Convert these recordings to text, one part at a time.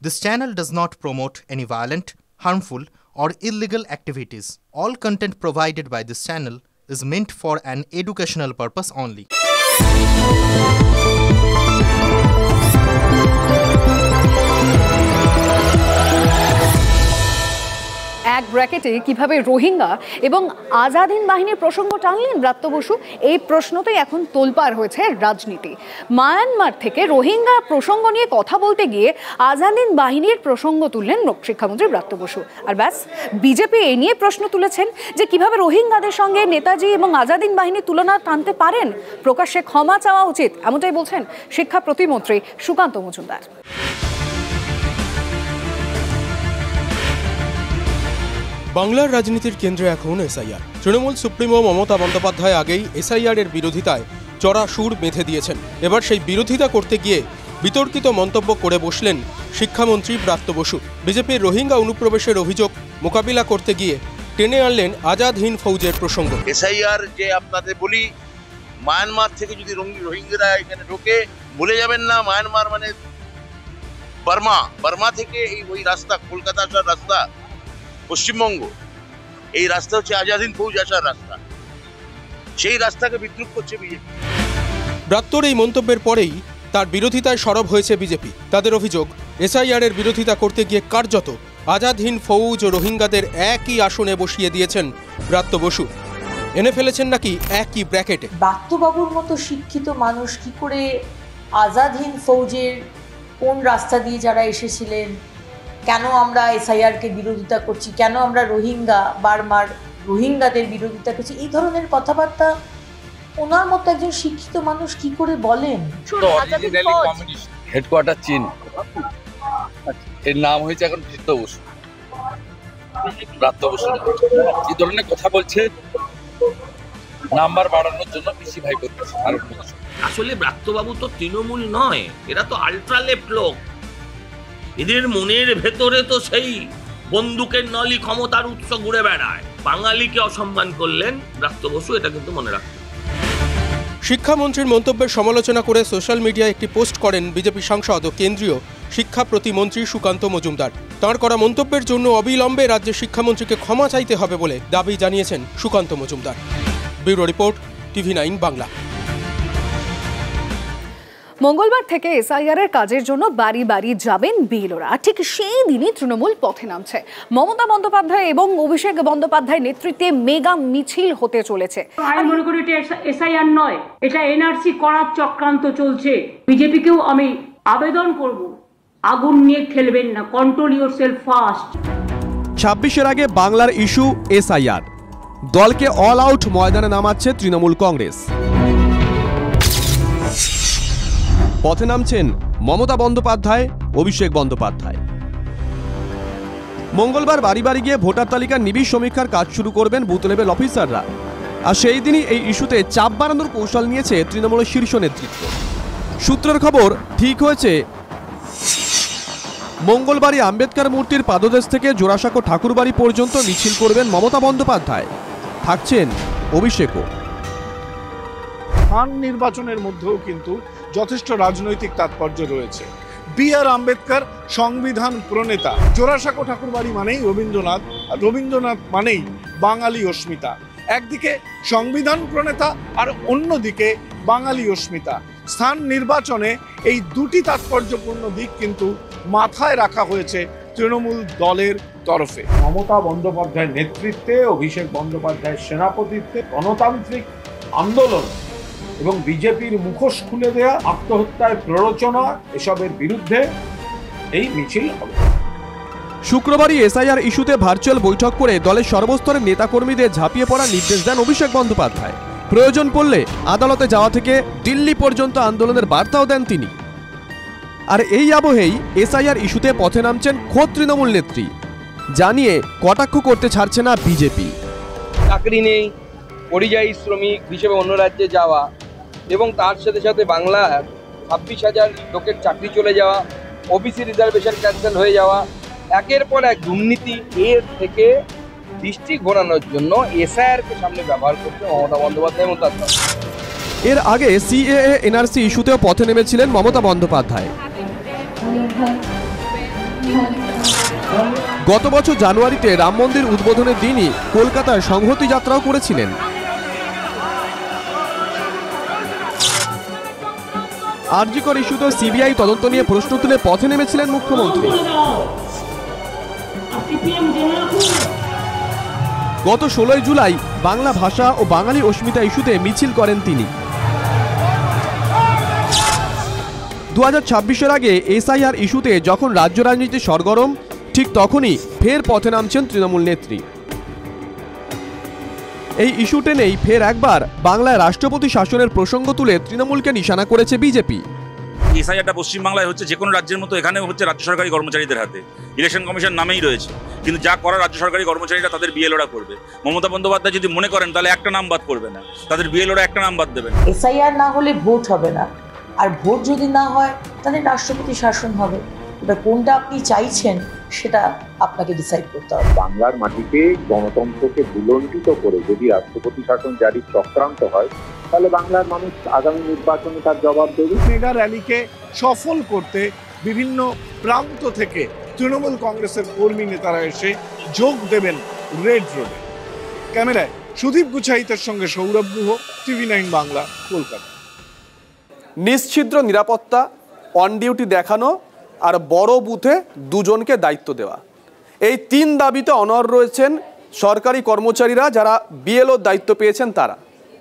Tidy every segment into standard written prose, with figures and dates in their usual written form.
This channel does not promote any violent, harmful, or illegal activities. All content provided by this channel is meant for an educational purpose only. এক ব্র্যাকেটে কিভাবে রোহিঙ্গা এবং আজাদিন বাহিনীর প্রসঙ্গ টানলেন ব্রাত্য বসু, এই প্রশ্নতেই এখন তোলপাড় হয়েছে রাজনীতি। মায়ানমার থেকে রোহিঙ্গা প্রসঙ্গ নিয়ে কথা বলতে গিয়ে আজাদিন বাহিনীর প্রসঙ্গ তুললেন শিক্ষামন্ত্রী ব্রাত্য বসু। আর ব্যাস, বিজেপি এ নিয়ে প্রশ্ন তুলেছেন যে কিভাবে রোহিঙ্গাদের সঙ্গে নেতাজি এবং আজাদিন বাহিনীর তুলনা টানতে পারেন, প্রকাশ্যে ক্ষমা চাওয়া উচিত, এমনটাই বলছেন শিক্ষা প্রতিমন্ত্রী সুকান্ত মজুমদার। বাংলার রাজনীতির কেন্দ্রে এখন এসআইআর। তৃণমূল সুপ্রিমো মমতা বন্দ্যোপাধ্যায় আগেই এসআইআর এর বিরোধিতায় চড়া সুর বেঁধে দিয়েছেন। এবার সেই বিরোধিতা করতে গিয়ে বিতর্কিত মন্তব্য করে বসলেন শিক্ষামন্ত্রী ব্রাত্য বসু। বিজেপির রোহিঙ্গা অনুপ্রবেশের অভিযোগ মোকাবিলা করতে গিয়ে টেনে আনলেন আজাদ হিন্দ ফৌজের প্রসঙ্গ। এসআইআর যে আপনাদের বলি, মায়ানমার থেকে যদি রোহিঙ্গারা এখানে ঢোকে, ভুলে যাবেন না মায়ানমার মানে বার্মা থেকে ওই রাস্তা, কলকাতা আসার রাস্তা, পশ্চিমবঙ্গ, এই রাস্তা হচ্ছে আজাদ হিন্দ ফৌজ আসার রাস্তা। সেই রাস্তাকে বিদ্রুপ করছে বিজেপি। ব্রাত্যর এই মন্তব্যের পরেই তার বিরোধিতায় সরব হয়েছে বিজেপি। তাদের অভিযোগ, এসআইআর এর বিরোধিতা করতে গিয়ে কার্যত আজাদ হিন্দ ফৌজ ও রোহিঙ্গাদের একই আসনে বসিয়ে দিয়েছেন ব্রাত্য বসু। এনে ফেলেছেন নাকি একই ব্র্যাকেটে। ব্রাত্যবাবুর মতো শিক্ষিত মানুষ কি করে আজাদ হিন্দ ফৌজের কোন রাস্তা দিয়ে যারা এসেছিলেন, কেন আমরা এসআইআরকে বিরোধিতা করছি, কেন আমরা বার্মার রোহিঙ্গাদের বিরোধিতা করছি, এই ধরনের কথাবার্তা ওনার মতো একজন শিক্ষিত মানুষ কি করে বলেন? হেডকোয়ার্টার চীন, এর নাম হয়েছে এখন ব্রাত্য বসু। এই ধরনের কথা বলছে নাম্বার বাড়ানোর জন্য পিসি ভাই করতেছে। আসলে ব্রাত্যবাবু তো তৃণমূল নয়, এরা তো আলট্রা লেফট লোক। এদের মনের ভেতরে তো সেই বন্দুকের নলি ক্ষমতার উৎস ঘুরে বেড়ায়। বাঙালিকে অসম্মান করলেন ব্রাত্য বসু, এটা কিন্তু মনে রাখবেন। শিক্ষামন্ত্রীর মন্তব্যের সমালোচনা করে সোশ্যাল মিডিয়ায় একটি পোস্ট করেন বিজেপি সাংসদ ও কেন্দ্রীয় শিক্ষা প্রতিমন্ত্রী সুকান্ত মজুমদার। তাঁর করা মন্তব্যের জন্য অবিলম্বে রাজ্যের শিক্ষামন্ত্রীকে ক্ষমা চাইতে হবে বলে দাবি জানিয়েছেন Sukanta Majumdar. Bureau report, TV9 Bangla. মঙ্গলবার থেকে এসআইআর এর কাজের জন্য বাড়ি বাড়ি যাবেন বিএলওরা। ঠিক সেই দিনই তৃণমূল পথে নামছে। মমতা বন্দ্যোপাধ্যায় এবং অভিষেক বন্দ্যোপাধ্যায় নেতৃত্বে মেগা মিছিল হতে চলেছে। আমি মনে করি এটা এসআইআর নয়, এটা এনআরসি করার চক্রান্ত চলছে। বিজেপিকেও আমি আবেদন করব, আগুন নিয়ে খেলবেন না, কন্ট্রোল ইয়োরসেলফ ফার্স্ট। 26-এর আগে বাংলার ইস্যু এসআইআর। দলকে অল আউট ময়দানে নামাচ্ছে তৃণমূল কংগ্রেস। পথে নামছেন মমতা বন্দ্যোপাধ্যায়, অভিষেক বন্দ্যোপাধ্যায়। মঙ্গলবার বাড়ি বাড়ি গিয়ে ভোটার তালিকার নিবিড় সমীক্ষার কাজ শুরু করবেন বুথ লেভেল অফিসাররা। আর সেই দিনই এই ইস্যুতে চাপ বাড়ানোর কৌশল নিয়েছে তৃণমূলের শীর্ষ নেতৃত্ব। সূত্রের খবর, ঠিক হয়েছে মঙ্গলবারই আম্বেদকর মূর্তির পাদদেশ থেকে জোড়াসাঁকো ঠাকুরবাড়ি পর্যন্ত মিছিল করবেন মমতা বন্দ্যোপাধ্যায়, থাকছেন অভিষেকও। স্থান নির্বাচনের মধ্যেও কিন্তু যথেষ্ট রাজনৈতিক তাৎপর্য রয়েছে। B.R. আম্বেদকর সংবিধান প্রণেতা, জোড়াসাঁকো ঠাকুরবাড়ি মানেই রবীন্দ্রনাথ, আর রবীন্দ্রনাথ মানেই বাঙালি অস্মিতা। একদিকে সংবিধান প্রণেতা আর অন্যদিকে বাঙালি অস্মিতা। স্থান নির্বাচনে এই দুটি তাৎপর্যপূর্ণ দিক কিন্তু মাথায় রাখা হয়েছে তৃণমূল দলের তরফে। মমতা বন্দ্যোপাধ্যায়ের নেতৃত্বে, অভিষেক বন্দ্যোপাধ্যায়ের সেনাপতিত্বে গণতান্ত্রিক আন্দোলন এবং বিজেপির মুখোশ খুলে দেয়া আত্মহত্যার প্ররোচনা, এসবের বিরুদ্ধে এই মিছিল হবে। শুক্রবারই এসআইআর ইস্যুতে ভার্চুয়াল বৈঠক করে দলের সর্বস্তরের নেতাকর্মীদের ঝাঁপিয়ে পড়ার নির্দেশ দেন অভিষেক বন্দ্যোপাধ্যায়। প্রয়োজন পড়লে আদালতে যাওয়া থেকে দিল্লি পর্যন্ত আন্দোলনের বার্তাও দেন তিনি। আর এই আবহেই এসআইআর ইস্যুতে পথে নামছেন খোদ তৃণমূল নেত্রী, জানিয়ে কটাক্ষ করতে ছাড়ছে না বিজেপি। চাকরি নেই, পরিযায়ী শ্রমিক হিসেবে অন্য রাজ্যে যাওয়া এবং তার সাথে সাথে বাংলার 26,000 লোকের চাকরি চলে যাওয়া, ওবিসি রিজার্ভেশন ক্যান্সেল হয়ে যাওয়া, একের পর এক দুর্নীতি, এর থেকে দৃষ্টি ঘোরানোর জন্য এসআইআরকে সামনে ব্যবহার করছে মমতা বন্দ্যোপাধ্যায় এবং তার দল। এর আগে সিএএ এনআরসি ইস্যুতেও পথে নেমেছিলেন মমতা বন্দ্যোপাধ্যায়। গত বছর জানুয়ারিতে রাম মন্দির উদ্বোধনের দিনই কলকাতায় সংহতি যাত্রাও করেছিলেন। আরজি কর ইস্যুতে সিবিআই তদন্ত নিয়ে প্রশ্ন তুলে পথে নেমেছিলেন মুখ্যমন্ত্রী। গত 16 জুলাই বাংলা ভাষা ও বাঙালি অস্মিতা ইস্যুতে মিছিল করেন তিনি। 2026-এর আগে এসআইআর ইস্যুতে যখন রাজ্য রাজনীতি সরগরম, ঠিক তখনই ফের পথে নামছেন তৃণমূল নেত্রী। এই ইস্যু টেনেই ফের একবার বাংলায় রাষ্ট্রপতি শাসনের প্রসঙ্গ তুলে তৃণমূলকে নিশানা করেছে বিজেপি। এসআইআরটা পশ্চিমবাংলায় হচ্ছে যে কোনো রাজ্যের মতো এখানেও হচ্ছে রাজ্য সরকারি কর্মচারীদের হাতে। ইলেকশন কমিশন নামেই রয়েছে, কিন্তু যা করা রাজ্য সরকারি কর্মচারীরা তাদের বিএলওরা করবে। মমতা বন্দ্যোপাধ্যায় যদি মনে করেন তাহলে একটা নাম বাদ করবে না, তাদের বিএলওরা একটা নাম বাদ দেবেন। এসআইআর না হলে ভোট হবে না, আর ভোট যদি না হয় তাহলে রাষ্ট্রপতি শাসন হবে। এবার কোনটা আপনি চাইছেন সেটা আপনাকে ডিসাইড করতে হবে। বাংলার মাটিতে গণতন্ত্রকে ভুলণ্ঠিত করে যদি রাষ্ট্রপতি শাসন জারির চক্রান্ত হয়, তাহলে বাংলার মানুষ আগামী নির্বাচনে তার জবাব দেবে। মেগা র্যালিকে সফল করতে বিভিন্ন প্রান্ত থেকে তৃণমূল কংগ্রেসের কর্মী নেতারা এসে যোগ দেবেন রেড রোডে। ক্যামেরায় সুদীপ গুছাইতের সঙ্গে সৌরভ গুহ, TV9 বাংলা, কলকাতা। নিশ্ছিদ্র নিরাপত্তা, অন ডিউটি দেখানো আর বড় বুথে দুজনকে দায়িত্ব দেওয়া, এই 3 দাবিতে অনড় রয়েছেন সরকারি কর্মচারীরা যারা বিএলওর দায়িত্ব পেয়েছেন।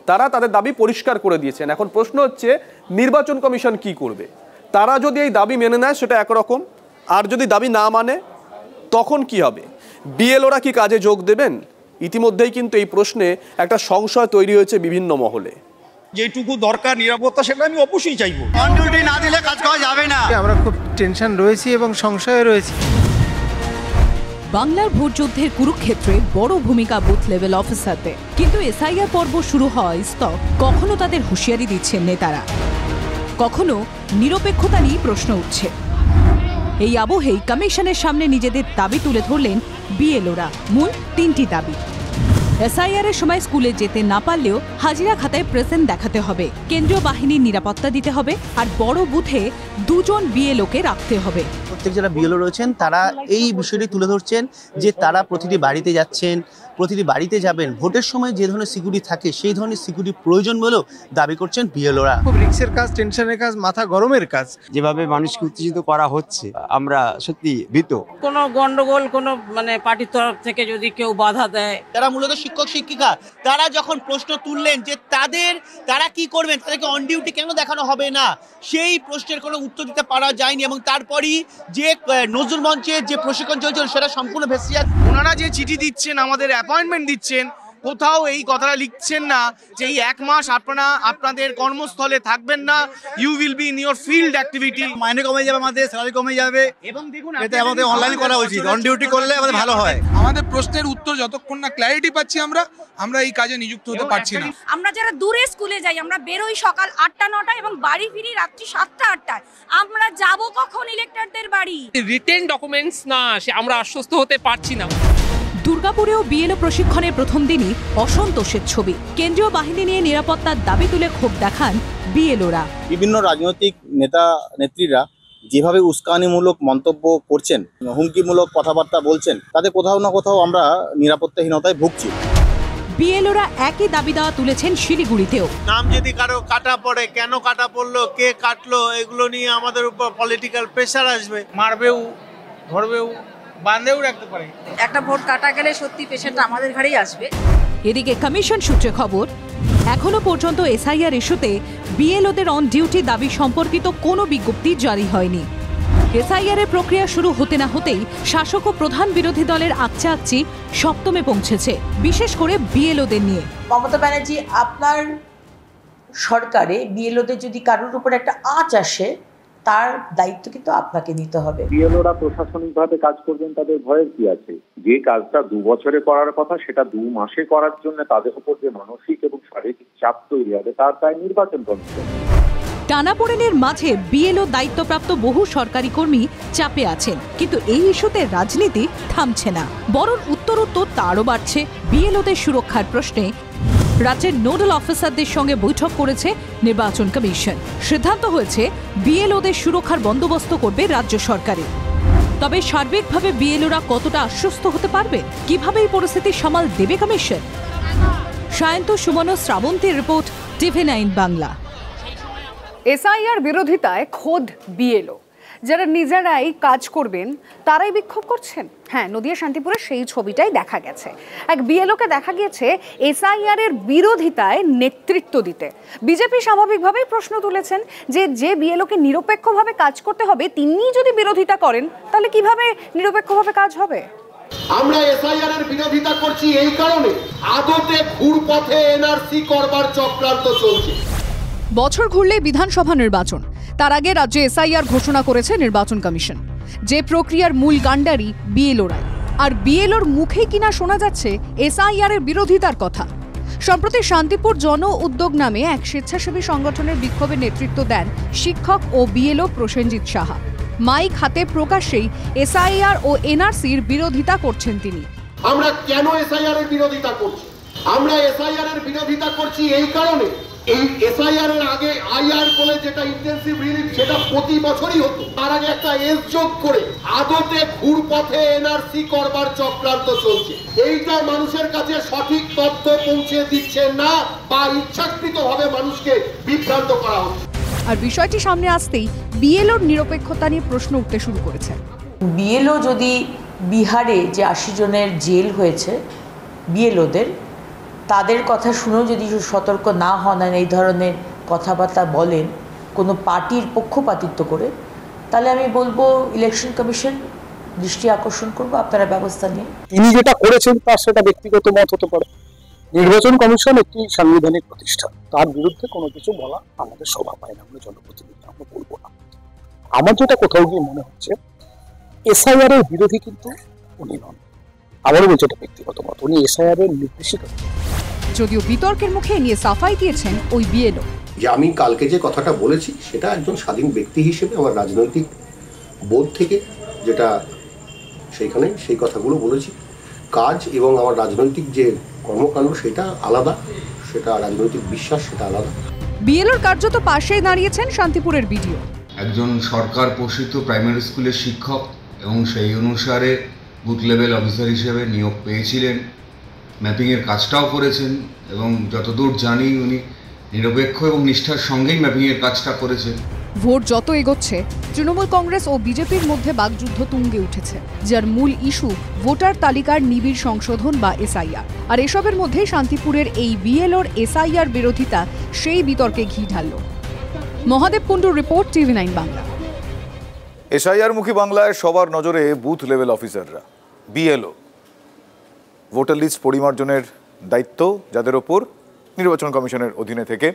তারা তাদের দাবি পরিষ্কার করে দিয়েছেন। এখন প্রশ্ন হচ্ছে নির্বাচন কমিশন কি করবে। তারা যদি এই দাবি মেনে নেয় সেটা একরকম, আর যদি দাবি না মানে তখন কি হবে? বিএলওরা কি কাজে যোগ দেবেন? ইতিমধ্যেই কিন্তু এই প্রশ্নে একটা সংশয় তৈরি হয়েছে বিভিন্ন মহলে। যেটুকু দরকার নিরাপত্তা সেটা আমি অবশ্যই চাইবো। অন ডিউটি না দিলে কাজ করা যাবে না। আমরা খুব টেনশন রয়েছি এবং সংশয়ে রয়েছি। বাংলার ভোট যুদ্ধের কুরুক্ষেত্রে বড় ভূমিকা বুথ লেভেল অফিসারদের, কিন্তু এসআইআর পর্ব শুরু হয় স্তব। কখনো তাদের হুঁশিয়ারি দিচ্ছেন নেতারা, কখনো নিরপেক্ষতা নিয়ে প্রশ্ন উঠছে। এই আবহেই কমিশনের সামনে নিজেদের দাবি তুলে ধরলেন বিএলওরা। মূল 3টি দাবি। এসআইআর এর সময় স্কুলে যেতে না পারলেও হাজিরা খাতায় প্রেজেন্ট দেখাতে হবে, কেন্দ্রীয় বাহিনীর নিরাপত্তা দিতে হবে, আর বড় বুথে 2 জন বিএলওকে রাখতে হবে। প্রত্যেক যারা বিএলও রয়েছেন তারা এই বিষয়টি তুলে ধরছেন যে তারা প্রতিটি বাড়িতে যাচ্ছেন, প্রতিটি বাড়িতে যাবেন, ভোটের সময় যে ধরনের সিকিউরিটি থাকে সেই ধরনের সিকিউরিটি প্রয়োজন বলেও দাবি করছেন বিএলওরা। খুব রিস্কের কাজ, টেনশনের কাজ, মাথা গরমের কাজ। যেভাবে মানুষকে উত্তেজিত করা হচ্ছে আমরা সত্যি ভীত। কোনো গন্ডগোল, কোনো পার্টির তরফ থেকে যদি কেউ বাধা দেয়, যারা মূলত শিক্ষক শিক্ষিকা তারা যখন প্রশ্ন তুললেন যে তারা কি করবেন, তাদেরকে অন ডিউটি কেন দেখানো হবে না, সেই প্রশ্নের কোনো উত্তর দিতে পারা যায়নি। এবং তারপরই যে নজরুল মঞ্চের যে প্রশিক্ষণ চলছিল সেটা সম্পূর্ণ ভেসে যাচ্ছে। ওনারা যে চিঠি দিচ্ছেন, আমাদের অ্যাপয়েন্টমেন্ট দিচ্ছেন, কোথাও এই কথাটা লিখছেন না যে এই 1 মাস আপনাদের কর্মস্থলে থাকবেন না, you will be in your field activity. মাইনে কমে যাবে, আমাদের স্যালারি কমে যাবে, এবং দেখুন এটা আমাদের অনলাইন করা উচিত। অন ডিউটি করলে আমাদের ভালো হয়। আমাদের প্রশ্নের উত্তর যতক্ষণ না ক্ল্যারিটি পাচ্ছি আমরা এই কাজে নিযুক্ত হতে পারছি না। আমরা যারা দূরে স্কুলে যাই, আমরা বেরোই সকাল 8টা-9টা এবং বাড়ি ফিরি রাত্রি 7টা-8টায়। আমরা যাব কখন ইলেক্টরদের বাড়ি? রিটেন ডকুমেন্টস না আসে আমরা আশ্বস্ত হতে পারছি না। দুর্গাপুরেও বিএলও প্রশিক্ষণের প্রথম দিনই অসন্তোষের ছবি। কেন্দ্রীয় বাহিনী নিয়ে নিরাপত্তার দাবি তুলে ক্ষোভ দেখান বিএলওরা। বিভিন্ন রাজনৈতিক নেতা নেত্রীরা যেভাবে উস্কানিমূলক মন্তব্য করছেন, হুমকিমূলক কথাবার্তা বলছেন, তাতে কোথাও না কোথাও আমরা নিরাপত্তাহীনতায় ভুগছি। বিএলওরা একই দাবি দেওয়া তুলেছেন শিলিগুড়িতেও। নাম যদি কারো কাটা পড়ে, কেন কাটা পড়লো, কে কাটলো, এগুলো নিয়ে আমাদের উপর পলিটিক্যাল প্রেসার আসবে। মারবেও, ধরবেও, বাঁধেও রাখতে পারে। একটা ভোট কাটা গেলে সত্যি পেশেন্ট আমাদের ঘরেই আসবে। এদিকে কমিশন সূত্রে খবর, এখনো পর্যন্ত এসআইআর ইস্যুতে বিএলওদের অন ডিউটি দাবি সম্পর্কিত কোনো বিজ্ঞপ্তি জারি হয়নি। এসআইআর এর প্রক্রিয়া শুরু হতে না হতেই শাসক ও প্রধান বিরোধী দলের আকচাকচি সপ্তমে পৌঁছেছে, বিশেষ করে বিএলওদের নিয়ে। মমতা ব্যানার্জি, আপনার সরকারে বিএলওদের যদি কারোর উপর একটা আঁচ আসে, তার দায়িত্ব কিন্তু আপনাকে নিতে হবে। বিএলওরা প্রশাসনিকভাবে কাজ করবেন, তাদের ভয়ের কি আছে? যে কাজটা 2 বছরে করার কথা সেটা 2 মাসে করার জন্য তাদের উপর যে মানসিক এবং শারীরিক চাপ তৈরি হবে, তার দায় নির্বাচন কমিশন। টানাপোড়েনের মাঝে বিএলও দায়িত্বপ্রাপ্ত বহু সরকারি কর্মী চাপে আছেন, কিন্তু এই ইস্যুতে রাজনীতি থামছে না, বরং উত্তরোত্তর তারও বাড়ছে। বিএলওদের সুরক্ষার প্রশ্নে রাজ্যের নোডাল অফিসারদের সঙ্গে বৈঠক করেছে নির্বাচন কমিশন। সিদ্ধান্ত হয়েছে বিএলওদের সুরক্ষার বন্দোবস্ত করবে রাজ্য সরকারে। তবে সার্বিকভাবে বিএলওরা কতটা আশ্বস্ত হতে পারবে, কিভাবে এই পরিস্থিতি সামাল দেবে কমিশন? সায়ন্ত সুমন শ্রাবন্তীর রিপোর্ট, TV9 বাংলা। এসআইআর বিরোধিতায় খোদ বিএলও যারা নিজেরাই কাজ করবেন তারাই বিক্ষোভ করছেন। হ্যাঁ, নদিয়া শান্তিপুরে সেই ছবিটাই দেখা গেছে। এক বিএলওকে দেখা গিয়েছে এসআইআর এর বিরোধিতায় নেতৃত্ব দিতে। বিজেপি স্বাভাবিকভাবেই প্রশ্ন তুলেছেন যে বিএলওকে নিরপেক্ষভাবে কাজ করতে হবে তিনি যদি বিরোধিতা করেন তাহলে কিভাবে নিরপেক্ষভাবে কাজ হবে? আমরা এসআইআর এর বিরোধিতা করছি এই কারণে আদতে ঘুরপথে এনআরসি করবার চক্রান্ত চলছে। বছর ঘুরলে বিধানসভা নির্বাচন, তার আগে রাজ্যে এসআইআর ঘোষণা করেছে নির্বাচন কমিশন। যে প্রক্রিয়ার মূল গান্ডারি বিএলওরাই, আর বিএলওর মুখেই কিনা শোনা যাচ্ছে এসআইআর এর বিরোধিতার কথা। সম্প্রতি শান্তিপুর জন উদ্যোগ নামে এক স্বেচ্ছাসেবী সংগঠনের বিক্ষোভে নেতৃত্ব দেন শিক্ষক ও বিএলও প্রসেনজিৎ সাহা। মাইক হাতে প্রকাশ্যেই এসআইআর ও এনআরসির বিরোধিতা করছেন তিনি। আমরা কেন এসআইআর এর বিরোধিতা করছি? আমরা এসআইআর এর বিরোধিতা করছি এই কারণে, এই এসআইআর এর আগে আইআর বলে যেটা ইন্টেনসিভ রিলিফ সেটা প্রতি বছরই হতো, তার আগে একটা এস যোগ করে আদতে ঘুরপথে এনআরসি করবার চক্রান্ত চলছে। এইটা মানুষের কাছে সঠিক তথ্য পৌঁছে দিচ্ছে না বা ইচ্ছাকৃতভাবে মানুষকে বিভ্রান্ত করা হচ্ছে। আর বিষয়টি সামনে আসতেই বিএলওর নিরপেক্ষতা নিয়ে প্রশ্ন উঠতে শুরু করেছে। বিএলও যদি বিহারে যে 80 জনের জেল হয়েছে বিএলওদের, তাদের কথা শুনেও যদি সতর্ক না হন আর এই ধরনের কথাবার্তা বলেন কোনো পার্টির পক্ষপাতিত্ব করে, তাহলে আমি বলবো ইলেকশন কমিশন দৃষ্টি আকর্ষণ করবো, আপনারা ব্যবস্থা নিন। তিনি যেটা করেছেন তার সেটা ব্যক্তিগত মত হতে পারে। নির্বাচন কমিশন একটি সাংবিধানিক প্রতিষ্ঠান, তার বিরুদ্ধে কোনো কিছু বলা আমাদের শোভা পায় না, আমরা জনপ্রতিনিধি, আমরা বলবো না। আমার যেটা কোথাও গিয়ে মনে হচ্ছে এসআইআর এর বিরোধী কিন্তু উনি নন, আবারও বলছে এটা ব্যক্তিগত মত, উনি এসআইআর এর নির্দেশিকা। যদিও বিতর্কের মুখে নিয়ে সাফাই দিয়েছেন ওই বিএলও। যে আমি কালকে যে কথাটা বলেছি সেটা একজন স্বাধীন ব্যক্তি হিসেবে আমার রাজনৈতিক বোধ থেকে যেটা সেইখানে সেই কথাগুলো বলেছি। কাজ এবং আমার রাজনৈতিক যে কর্মকাণ্ড সেটা আলাদা, সেটা রাজনৈতিক বিশ্বাস সেটা আলাদা। বিএলওর কার্যত পাশেই দাঁড়িয়েছেন শান্তিপুরের বিডিও। একজন সরকার পোষিত প্রাইমারি স্কুলের শিক্ষক এবং সেই অনুসারে বুথ লেভেল অফিসার হিসেবে নিয়োগ পেয়েছিলেন, ম্যাপিংয়ের কাজটাও করেছেন এবং যতদূর জানি উনি নিরপেক্ষ এবং নিষ্ঠার সঙ্গেই ম্যাপিংয়ের কাজটা করেছেন। ভোট যত এগোচ্ছে তৃণমূল কংগ্রেস ও বিজেপির মধ্যে বাকযুদ্ধ তুঙ্গে উঠেছে, যার মূল ইস্যু ভোটার তালিকার নিবিড় সংশোধন বা এসআইআর। আর এসবের মধ্যে শান্তিপুরের এই বিএলওর এসআইআর বিরোধিতা সেই বিতর্কে ঘি ঢালল। Mahadeb Kundu report, TV9 Bangla. SIR মুখী বাংলায় সবার নজরে বুথ লেভেল অফিসাররা, বিএলও। ভোটার লিস্ট পরিমার্জনের দায়িত্ব যাদের ওপর নির্বাচন কমিশনের অধীনে থেকে,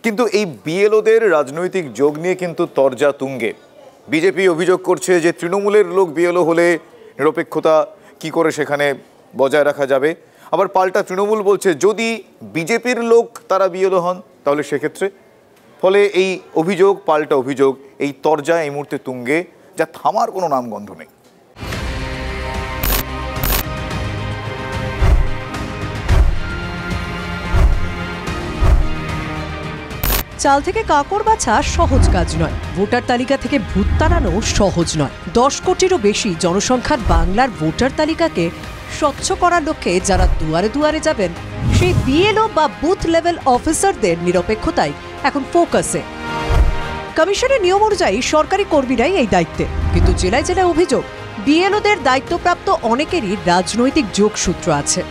কিন্তু এই বিএলওদের রাজনৈতিক যোগ নিয়ে কিন্তু তরজা তুঙ্গে। বিজেপি অভিযোগ করছে যে তৃণমূলের লোক বিএলও হলে নিরপেক্ষতা কি করে সেখানে বজায় রাখা যাবে। আবার পাল্টা তৃণমূল বলছে যদি বিজেপির লোক তারা বিএলও হন তাহলে সেক্ষেত্রে। ফলে এই অভিযোগ পাল্টা অভিযোগ, এই তরজা এই মুহূর্তে তুঙ্গে, যা থামার কোনো নামগন্ধ নেই। চাল থেকে কাকড় বাছা সহজ কাজ নয়, ভোটার তালিকা থেকে ভূত তাড়ানো সহজ নয়। 10 কোটিরও বেশি জনসংখ্যার বাংলার ভোটার তালিকাকে স্বচ্ছ করার লক্ষ্যে যারা দুয়ারে দুয়ারে যাবেন, সেই বিএলও বা বুথ লেভেল অফিসারদের নিরপেক্ষতাই এখন ফোকাসে। কমিশনের নিয়ম অনুযায়ী সরকারি কর্মীরাই এই দায়িত্বে, কিন্তু জেলায় জেলায় অভিযোগ বিএলওদের দায়িত্বপ্রাপ্ত অনেকেরই রাজনৈতিক যোগসূত্র আছে।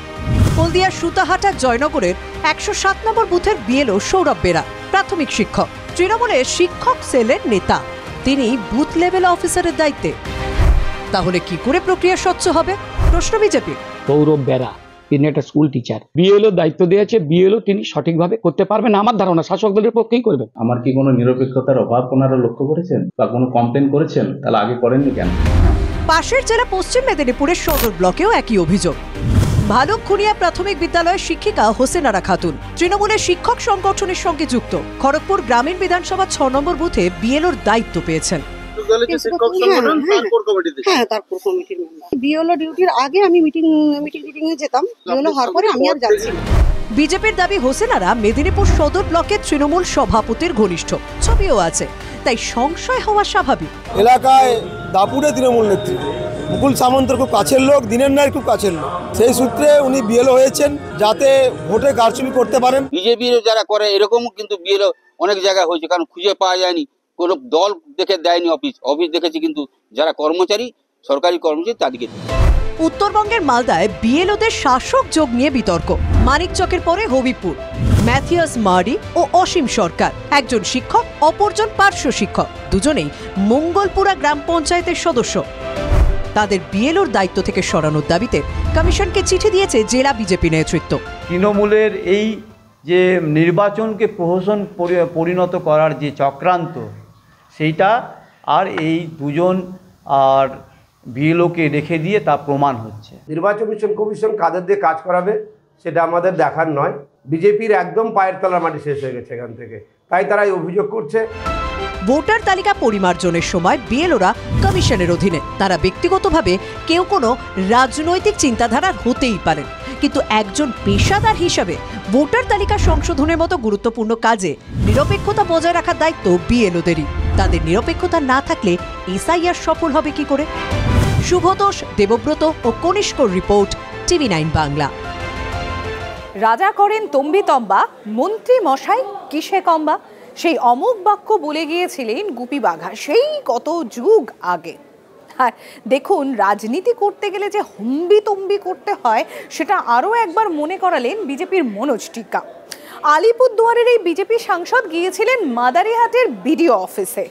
হলদিয়ার সুতাহাটা জয়নগরের 107 নম্বর বুথের বিএলও সৌরভ বেরা প্রাথমিক শিক্ষক, তৃণমূলের শিক্ষক সেলের নেতা। তিনি বুথ লেভেল অফিসারের দায়িত্বে। তাহলে কি করে প্রক্রিয়া স্বচ্ছ হবে, প্রশ্ন বিজেপি। সৌরভ বেরা তিনি একটা স্কুল টিচার, বিএলও দায়িত্ব দিয়েছে, বিএলও তিনি সঠিকভাবে করতে পারবেন আমার ধারণা শাসক দলের পক্ষেই করবেন। আমার কি কোনো নিরপেক্ষতার অভাব ওনারা লক্ষ্য করেছেন বা কোনো কমপ্লেন করেছেন? তাহলে আগে করেননি কেন? পাশের জেলা পশ্চিম মেদিনীপুরের সদর ব্লকেও একই অভিযোগ। ভালুকখুনিয়া প্রাথমিক বিদ্যালয়ের শিক্ষিকা হোসেনারা খাতুন তৃণমূলের শিক্ষক সংগঠনের সঙ্গে যুক্ত। খড়গপুর গ্রামীণ বিধানসভা 6 নম্বর বুথে বিএলওর দায়িত্ব পেয়েছেন। বিএলও ডিউটির আগে আমি মিটিং এ যেতাম, বিএলও হওয়ার পরে আমি আর যাচ্ছি না। বিজেপির দাবি হোসেনারা মেদিনীপুর সদর ব্লকের তৃণমূল সভাপতির ঘনিষ্ঠ, ছবিও আছে। তাই সংশয় হওয়া স্বাভাবিক। এলাকায় দাপুরে তৃণমূল নেত্রী মুকুল সামন্তর খুব কাছের লোক, দিনের ন্যায় খুব কাছের লোক, সেই সূত্রে উনি বিএলও হয়েছেন যাতে ভোটে কারচুপি করতে পারেন। বিজেপির যারা করে এরকম কিন্তু বিএলও অনেক জায়গায় হয়েছে, কারণ খুঁজে পাওয়া যায়নি, কোনো দল দেখে দেয়নি, অফিস দেখেছি, কিন্তু যারা কর্মচারী সরকারি কর্মচারী তাদেরকে। উত্তরবঙ্গের মালদায় বিএলওদের শাসক যোগ নিয়ে বিতর্ক। মানিকচকের পরে হবিপুর, ম্যাথিয়াস মার্ডি ও অসীম সরকার, একজন শিক্ষক অপরজন পার্শ্ব শিক্ষক, দুজনেই মঙ্গলপুরা গ্রাম পঞ্চায়েতের সদস্য। তাদের বিএলওর দায়িত্ব থেকে সরানোর দাবিতে কমিশনকে চিঠি দিয়েছে জেলা বিজেপি নেতৃত্ব। তৃণমূলের এই যে নির্বাচনকে প্রহসন পরিণত করার যে চক্রান্ত, সেইটা আর এই দুজন আর বিএলওকে রেখে দিয়ে তা প্রমাণ হচ্ছে। নির্বাচন কমিশন কাদের দিয়ে কাজ করাবে সেটা আমাদের দেখার নয়। বিজেপির একদম পায়ের তলার মাটি শেষ হয়ে গেছে এখান থেকে, তাই তারা এই অভিযোগ করছে। ভোটার তালিকা পরিমার্জনের সময় বিএলওরা কমিশনের অধীনে। তারা ব্যক্তিগতভাবে কেউ কোনো রাজনৈতিক চিন্তাধারার হতেই পারেন, কিন্তু একজন পেশাদার হিসাবে ভোটার তালিকা সংশোধনের মতো গুরুত্বপূর্ণ কাজে নিরপেক্ষতা বজায় রাখার দায়িত্ব বিএলওদেরই। তাদের নিরপেক্ষতা না থাকলে এসআইআর সফল হবে কি করে? শুভতোষ, দেবব্রত ও কনিষ্কর রিপোর্ট, TV9 বাংলা। রাজা করেন তম্বি তম্বা, মন্ত্রী মশাই কিসে কম্বা, সেই অমোঘ বাক্য বলে গিয়েছিলেন গুপি বাঘা সেই কত যুগ আগে। আর দেখুন, রাজনীতি করতে গেলে যে হম্বি তম্বি করতে হয় সেটা আরও একবার মনে করালেন বিজেপির মনোজ টিক্কা। আলিপুরদুয়ারের এই বিজেপি সাংসদ গিয়েছিলেন মাদারিহাটের বিডিও অফিসে,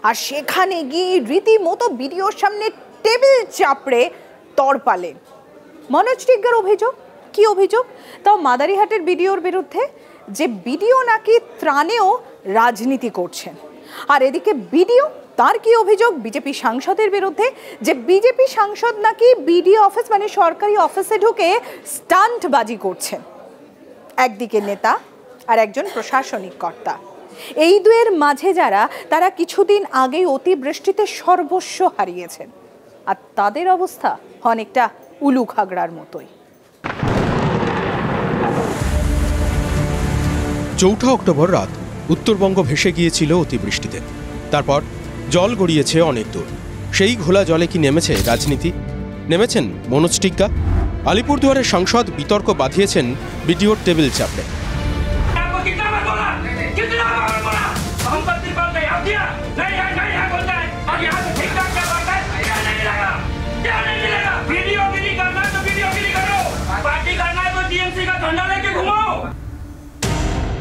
আর সেখানে গিয়ে রীতিমতো বিডিওর সামনে টেবিল চাপড়ে তড়পালেন। মনোজ টিক্কার অভিযোগ, কি অভিযোগ? তাও মাদারিহাটের বিডিওর বিরুদ্ধে, যে বিডিও নাকি ত্রাণেও রাজনীতি করছেন। আর এদিকে বিডিও, তার কি অভিযোগ বিজেপি সাংসদের বিরুদ্ধে, যে বিজেপি সাংসদ নাকি বিডিও অফিস মানে সরকারি অফিসে ঢুকে স্টান্টবাজি করছেন। একদিকে নেতা আর একজন প্রশাসনিক কর্তা, এই দুয়ের মাঝে যারা, তারা কিছুদিন আগেই অতিবৃষ্টিতে সর্বস্ব হারিয়েছেন, আর তাদের অবস্থা অনেকটা উলু খাগড়ার মতোই। 4 অক্টোবর রাত উত্তরবঙ্গ ভেসে গিয়েছিল অতিবৃষ্টিতে। তারপর জল গড়িয়েছে অনেক দূর। সেই ঘোলা জলে কি নেমেছে রাজনীতি? নেমেছেন মনোজ টিক্কা? আলিপুরদুয়ারের সাংসদ বিতর্ক বাঁধিয়েছেন বিডিওর টেবিল চাপড়ে।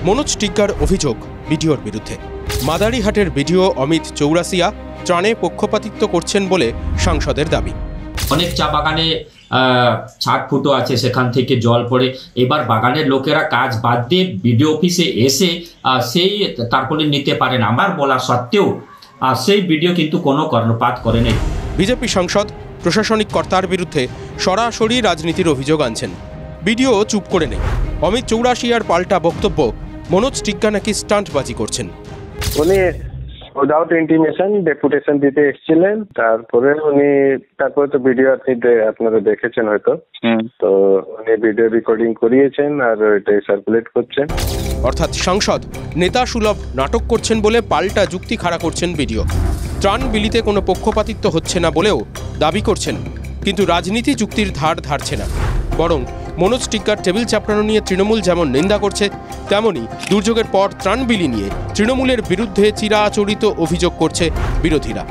মনোজ টিক্কার অভিযোগ বিডিওর বিরুদ্ধে। মাদারিহাটের বিডিও অমিত চৌরাসিয়া ত্রাণে পক্ষপাতিত্ব করছেন বলে সাংসদের দাবি। অনেক চা বাগানে ছাদ ফুটো আছে, সেখান থেকে জল পড়ে, এবার বাগানের লোকেরা কাজ বাদ দিয়ে বিডিও অফিসে এসে সেই তারপরে নিতে পারেন। আমার বলা সত্ত্বেও সেই বিডিও কিন্তু কোনো কর্ণপাত করেনি। বিজেপি সাংসদ প্রশাসনিক কর্তার বিরুদ্ধে সরাসরি রাজনীতির অভিযোগ আনছেন। বিডিও চুপ করে নেই। অমিত চৌরাসিয়ার পাল্টা বক্তব্য, মনোজ টিক্কা নাকি স্টান্টবাজি করছেন। উনি উইদাউট ইন্টিমেশন ডেপুটেশন দিতে এসেছিলেন, তারপরে তো ভিডিও আপনারা দেখেছেন হয়তো, তো উনি ভিডিও রেকর্ডিং করিয়েছেন আর এটাই সার্কুলেট করছেন। অর্থাৎ সাংসদ নেতা সুলভ নাটক করছেন বলে পাল্টা যুক্তি খাড়া করছেন বিডিও। ত্রাণ বিলিতে কোনো পক্ষপাতিত্ব হচ্ছে না বলেও দাবি করছেন, কিন্তু রাজনীতি যুক্তির ধার ধারছে না। বরং মনোজ টিক্কার টেবিল চাপড়ানো নিয়ে তৃণমূল যেমন নিন্দা করছে, তেমনি দুর্যোগের পর ত্রাণ বিলি নিয়ে তৃণমূলের বিরুদ্ধে চিরাচরিত অভিযোগ করছে বিরোধীরা।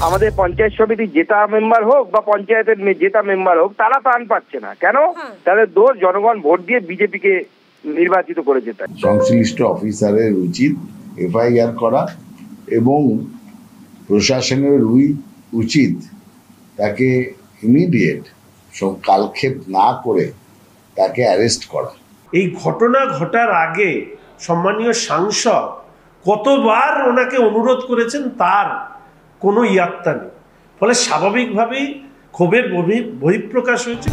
আমাদের পঞ্চায়েত সমিতি জেতা মেম্বার হোক বা পঞ্চায়েতের জেতা মেম্বার হোক, তারা ত্রাণ পাচ্ছে না কেন? তাদের দোষ জনগণ ভোট দিয়ে বিজেপিকে নির্বাচিত করেছে। তাই সংশ্লিষ্ট অফিসারের উচিত এফআইআর করা এবং প্রশাসনের উচিত তাকে ইমিডিয়েট কালক্ষেপ না করে তাকে অ্যারেস্ট করা। এই ঘটনা ঘটার আগে সম্মানীয় সাংসদ কতবার ওনাকে অনুরোধ করেছেন, তার কোনো ইয়াত্তা নেই। ফলে স্বাভাবিকভাবেই ক্ষোভের বহিঃপ্রকাশ হয়েছে।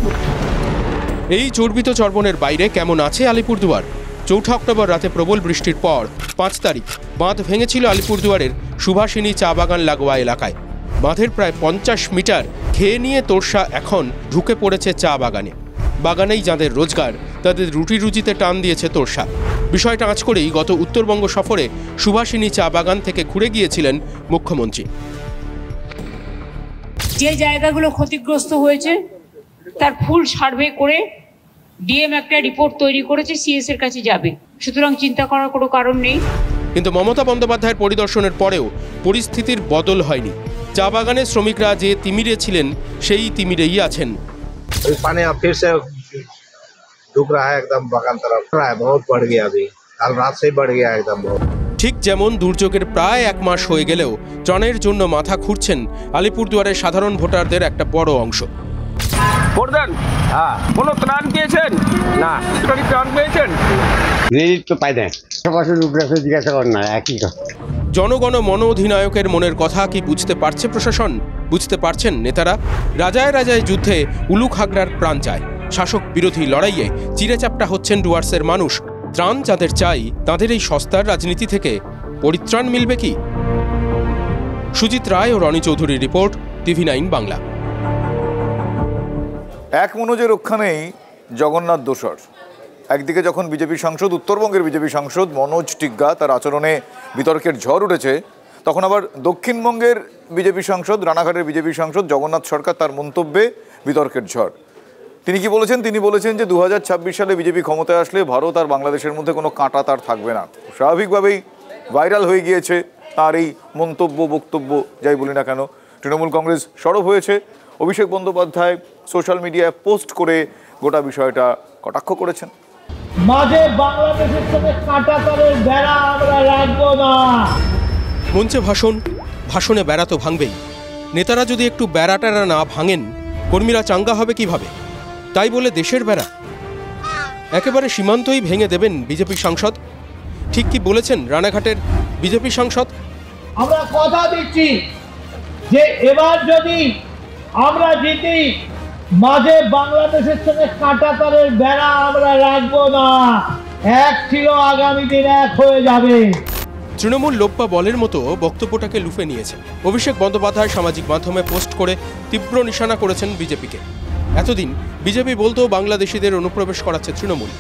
এই চর্বিত চর্বণের বাইরে কেমন আছে আলিপুরদুয়ার? 4 অক্টোবর রাতে প্রবল বৃষ্টির পর 5 তারিখ বাঁধ ভেঙেছিল আলিপুরদুয়ারের সুভাষিনী চা বাগান লাগোয়া এলাকায়। বাঁধের প্রায় 50 মিটার খেয়ে নিয়ে তোরসা এখন ঢুকে পড়েছে চা বাগানে। বাগানেই যাদের রোজগার, তাদের রুটি রুজিতে টান দিয়েছে তোড়সা। বিষয়টা আঁচ করেই গত উত্তরবঙ্গ সফরে সুভাষিনী চা বাগান থেকে ঘুরে গিয়েছিলেন মুখ্যমন্ত্রী। যে জায়গাগুলো ক্ষতিগ্রস্ত হয়েছে তার ফুল সার্ভে করে ডিএম একটা রিপোর্ট তৈরি করেছে, সিএস এর কাছে যাবে, সুতরাং চিন্তা করার কোনো কারণ নেই। কিন্তু মমতা বন্দ্যোপাধ্যায়ের পরিদর্শনের পরেও পরিস্থিতির বদল হয়নি। চা বাগানের শ্রমিকরা যে তিমিরে ছিলেন সেই তিমিরেই আছেন। पानी अब फिर से डूब रहा है, एकदम बगान तरफ बहुत बढ़ गया, अभी कल रात से ही बढ़ गया एकदम बहुत। ঠিক যেমন দুর্যোগের প্রায় 1 মাস হয়ে গেলেও ত্রাণের জন্য মাথা খুঁড়ছেন আলিপুরদুয়ারের সাধারণ ভোটারদের একটা বড় অংশ। কোনো ত্রাণ পেয়েছেন না? ত্রাণ পেয়েছেন? জিজ্ঞাসা করেন না, একই কথা। জনগণ মন অধিনায়কের মনের কথা কি বুঝতে পারছে প্রশাসন? বুঝতে পারছেন নেতারা? রাজায় রাজায় যুদ্ধে উলুক হাগড়ার প্রাণ চায়। শাসক বিরোধী লড়াইয়ে চিরেচাপটা হচ্ছেন ডুয়ার্সের মানুষ। ত্রাণ যাদের চাই তাদের এই সস্তার রাজনীতি থেকে পরিত্রাণ মিলবে কি? সুজিত রায় ও রনি চৌধুরীর রিপোর্ট, TV9 বাংলা। এক মনোজে রক্ষা নেই জগন্নাথ দোসর। একদিকে যখন বিজেপি সাংসদ, উত্তরবঙ্গের বিজেপি সাংসদ মনোজ টিগ্গা, তার আচরণে বিতর্কের ঝড় উঠেছে, তখন আবার দক্ষিণবঙ্গের বিজেপি সাংসদ, রানাঘাটের বিজেপি সাংসদ জগন্নাথ সরকার, তার মন্তব্যে বিতর্কের ঝড়। তিনি কি বলেছেন? তিনি বলেছেন যে 2026 সালে বিজেপি ক্ষমতায় আসলে ভারত আর বাংলাদেশের মধ্যে কোনো কাঁটা তার থাকবে না। স্বাভাবিকভাবেই ভাইরাল হয়ে গিয়েছে তার এই মন্তব্য, বক্তব্য, যাই বলি না কেন। তৃণমূল কংগ্রেস সরব হয়েছে। অভিষেক বন্দ্যোপাধ্যায় সোশ্যাল মিডিয়ায় পোস্ট করে গোটা বিষয়টা কটাক্ষ করেছেন। মাঝে বাংলাদেশের সঙ্গে কাঁটাতারের বেড়া আমরা রাখবো না। মঞ্চে ভাষণে বেড়া তো ভাঙবেই। নেতারা যদি একটু বেড়াটারা না ভাঙেন, কর্মীরা চাঙ্গা হবে কিভাবে? তাই বলে দেশের বেড়া একেবারে সীমান্তই ভেঙে দেবেন বিজেপি সাংসদ? ঠিক কি বলেছেন রানাঘাটের বিজেপি সাংসদ? আমরা কথা দিচ্ছি যে এবার যদি আমরা জিতি, মাঝে বাংলাদেশের সঙ্গে কাঁটাতারের বেড়া আমরা রাখবো না। এক ছিল, আগামী দিন এক হয়ে যাবে। তৃণমূল লোপ্পা বলের মতো বক্তব্যটাকে লুফে নিয়েছে। অভিষেক বন্দ্যোপাধ্যায় সামাজিক মাধ্যমে পোস্ট করে তীব্র নিশানা করেছেন বিজেপিকে। এতদিন বিজেপি বলতো বাংলাদেশিদের অনুপ্রবেশ করাচ্ছে তৃণমূল।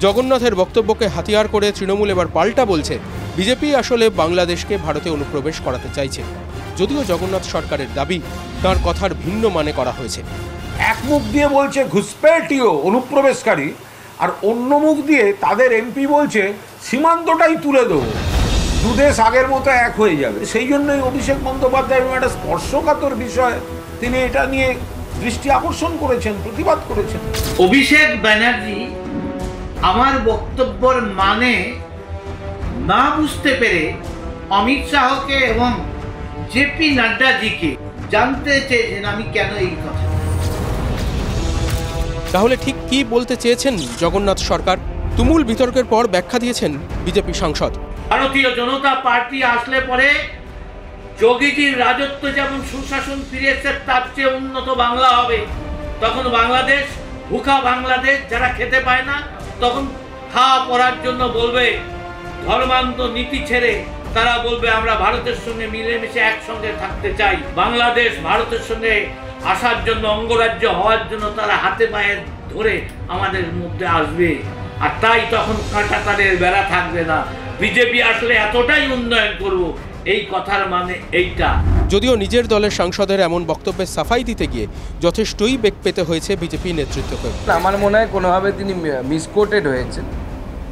জগন্নাথের বক্তব্যকে হাতিয়ার করে তৃণমূল এবার পাল্টা বলছে বিজেপি আসলে বাংলাদেশকে ভারতে অনুপ্রবেশ করাতে চাইছে। যদিও জগন্নাথ সরকারের দাবি তার কথার ভিন্ন মানে করা হয়েছে। এক মুখ দিয়ে বলছে ঘুষপেটিও অনুপ্রবেশকারী, আর অন্য মুখ দিয়ে তাদের এমপি বলছে সীমান্তটাই তুলে দেবো, দুদেশ আগের মতো এক হয়ে যাবে। সেই জন্যই অভিষেক বন্দ্যোপাধ্যায় একটা স্পর্শকাতর বিষয় তিনি এটা নিয়ে দৃষ্টি আকর্ষণ করেছেন, প্রতিবাদ করেছেন। অভিষেক ব্যানার্জি আমার বক্তব্যের মানে না বুঝতে পেরে অমিত শাহকে এবং জেপি নাড্ডাজিকে জানতে চেয়েছেন আমি কেন এই কথা। তাহলে ঠিক কি বলতে চেয়েছেন জগন্নাথ সরকার? তুমুল বিতর্কের পর ব্যাখ্যা দিয়েছেন বিজেপি সাংসদ। ভারতীয় জনতা পার্টি আসলে পরে যোগীজির রাজত্ব যেমন সুশাসন ফিরেছে, তার চেয়ে উন্নত বাংলা হবে। তখন বাংলাদেশ, ভুখা বাংলাদেশ, যারা খেতে পায় না, তখন খাওয়া পড়ার জন্য বলবে ধর্মান্ত নীতি ছেড়ে তারা বলবে আমরা ভারতের সঙ্গে মিলেমিশে একসঙ্গে থাকতে চাই। বাংলাদেশ ভারতের সঙ্গে আসার জন্য, অঙ্গরাজ্য হওয়ার জন্য তারা হাতে পায়ে ধরে আমাদের মধ্যে আসবে। আর তাই তখন কাঁটাতারের বেড়া থাকবে না। বিজেপি আসলে এতটাই উন্নয়ন করব, এই কথার মানে এইটা। যদিও নিজের দলের সাংসদের এমন বক্তব্যের সাফাই দিতে গিয়ে যথেষ্টই বেগ পেতে হয়েছে বিজেপি নেতৃত্বকে। আমার মনে হয় কোনোভাবে তিনি মিসকোটেড হয়েছেন।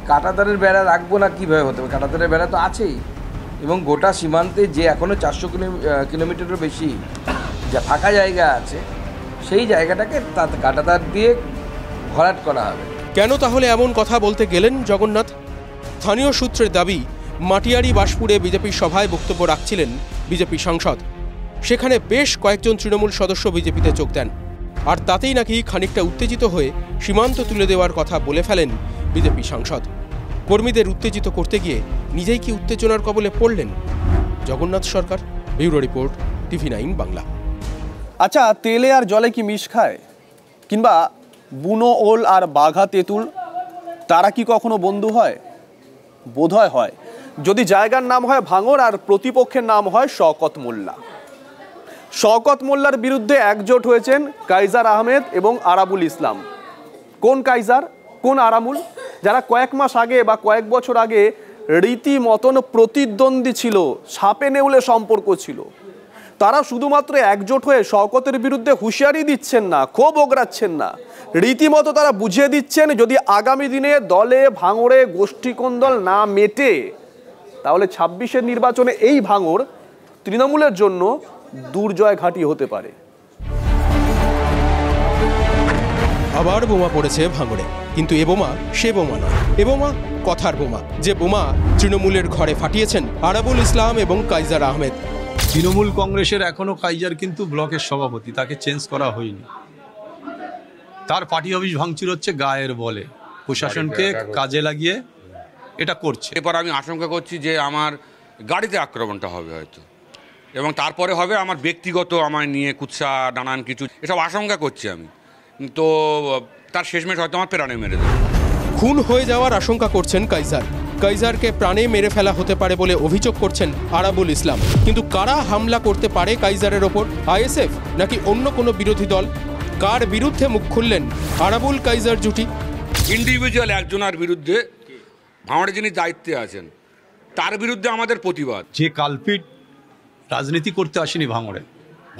কাঁটাতারের বেড়া রাখবো না কীভাবে হতে হবে? কাঁটাতারের বেড়া তো আছেই, এবং গোটা সীমান্তে যে এখনও 400 কিলোমিটারেরও বেশি যা ফাঁকা জায়গা আছে, সেই জায়গাটাকে কাঁটাতার দিয়ে ভরাট করা হবে। কেন তাহলে এমন কথা বলতে গেলেন জগন্নাথ? স্থানীয় সূত্রের দাবি, মাটিয়ারি বাসপুরে বিজেপির সভায় বক্তব্য রাখছিলেন বিজেপি সাংসদ। সেখানে বেশ কয়েকজন তৃণমূল সদস্য বিজেপিতে যোগ দেন, আর তাতেই নাকি খানিকটা উত্তেজিত হয়ে সীমান্ত তুলে দেওয়ার কথা বলে ফেলেন বিজেপি সাংসদ। কর্মীদের উত্তেজিত করতে গিয়ে নিজেই কি উত্তেজনার কবলে পড়লেন Jagannath Sarkar? Bureau report, TV9 Bangla. আচ্ছা, তেলে আর জলে কি মিশ খায়? কিংবা বুনো ওল আর বাঘা তেঁতুল, তারা কি কখনো বন্ধু হয়? বোধহয় হয়, যদি জায়গার নাম হয় ভাঙড় আর প্রতিপক্ষের নাম হয় শওকত মোল্লা। শওকত মোল্লার বিরুদ্ধে একজোট হয়েছেন কাইজার আহমেদ এবং আরাবুল ইসলাম। কোন কাইজার? কোন আরামুল? যারা কয়েক মাস আগে বা কয়েক বছর আগে রীতিমতন প্রতিদ্বন্দ্বী ছিল, সাপে নেউলে সম্পর্ক ছিল, তারা শুধুমাত্র একজোট হয়ে শওকতের বিরুদ্ধে হুঁশিয়ারি দিচ্ছেন না, ক্ষোভ ওগড়াচ্ছেন না, রীতিমতো তারা বুঝিয়ে দিচ্ছেন যদি আগামী দিনে দলে ভাঙড়ে গোষ্ঠীকন্দল না মেটে তাহলে ২৬-এর নির্বাচনে এই ভাঙড় তৃণমূলের জন্য দুর্জয় ঘাঁটি হতে পারে। আবার বোমা পড়েছে ভাঙড়ে, কিন্তু এ বোমা সে বোমা নয়, এ বোমা কথার বোমা, যে বোমা তৃণমূলের ঘরে ফাটিয়েছেন আরাবুল ইসলাম এবং কাইজার আহমেদ। তৃণমূল কংগ্রেসের এখনো কাইজার কিন্তু ব্লকের সভাপতি, তাকে চেঞ্জ করা হয়নি। তার পার্টি অফিস ভাঙচুর হচ্ছে গায়ের বলে, প্রশাসনকে কাজে লাগিয়ে এটা করছে। এরপর আমি আশঙ্কা করছি যে আমার গাড়িতে আক্রমণটা হবে হয়তো, এবং তারপরে হবে আমার ব্যক্তিগত আমায় নিয়ে কুৎসা নানান কিছু, এসব আশঙ্কা করছি আমি। তো তার শেষমেশ হয়তো আমার প্রাণে মেরে দেবে। খুন হয়ে যাওয়ার আশঙ্কা করছেন কাইজার। কাইজারকে প্রাণে মেরে ফেলা হতে পারে বলে অভিযোগ করছেন আরাবুল ইসলাম। কিন্তু কারা হামলা করতে পারে কাইজারের ওপর? আইএসএফ নাকি অন্য কোনো বিরোধী দল? কার বিরুদ্ধে মুখ খুললেন আরাবুল কাইজার জুটি? ইন্ডিভিজুয়াল একজনের বিরুদ্ধে, ভাঙড়ে যিনি দায়িত্বে আছেন তার বিরুদ্ধে আমাদের প্রতিবাদ। যে কালপিট রাজনীতি করতে আসেনি ভাঙড়ে,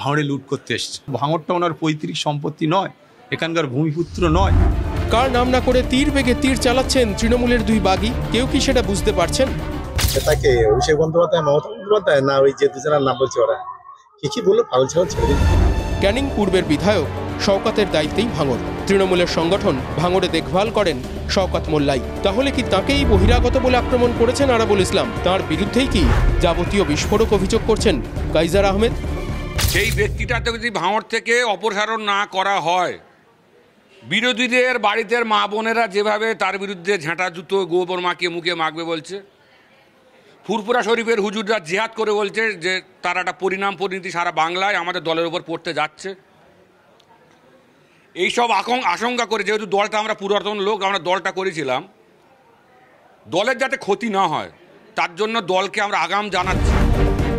ভাঙড়ে লুট করতে এসছে। ভাঙড়টা ওনার পৈতৃক সম্পত্তি নয়, এখানকার ভূমিপুত্র নয়। কার নাম না করে তীর বেগে তীর চালাচ্ছেন তৃণমূলের দুই বাগী, কেউ কি সেটা বুঝতে পারছেন? সেটাকে অভিষেক বন্দ্যোপাধ্যায়, মমতা বন্দ্যোপাধ্যায়, না ওই যে দুজনের নাম বলছে ওরা কি বললো, পাগল ছাগল ছেড়ে দিন। ক্যানিং পূর্বের বিধায়ক শওকতের দায়িত্বেই ভাঙড়। তৃণমূলের সংগঠন ভাঙড়ে দেখভাল করেন শওকত মোল্লাই। তাহলে কি তাকেই বহিরাগত বলে আক্রমণ করেছেন আরাবুল ইসলাম? তার বিরুদ্ধেই কি যাবতীয় বিস্ফোরক অভিযোগ করছেন কাইজার আহমেদ? সেই ব্যক্তিটাকে যদি ভাঙড় থেকে অপসারণ না করা হয়, বিরোধীদের বাড়িতে মা বোনেরা যেভাবে তার বিরুদ্ধে ঝাঁটা জুতো গোবর মাখিয়ে মুখে মাখবে বলছে, ফুরফুরা শরীফের হুজুররা জিহাদ করে বলছে যে তার একটা পরিণাম পরিণতি সারা বাংলায় আমাদের দলের উপর পড়তে যাচ্ছে, এইসব আশঙ্কা করে যেহেতু দলটা আমরা পুরাতন লোক, আমরা দলটা করেছিলাম, দলের যাতে ক্ষতি না হয় তার জন্য দলকে আমরা আগাম জানাচ্ছি।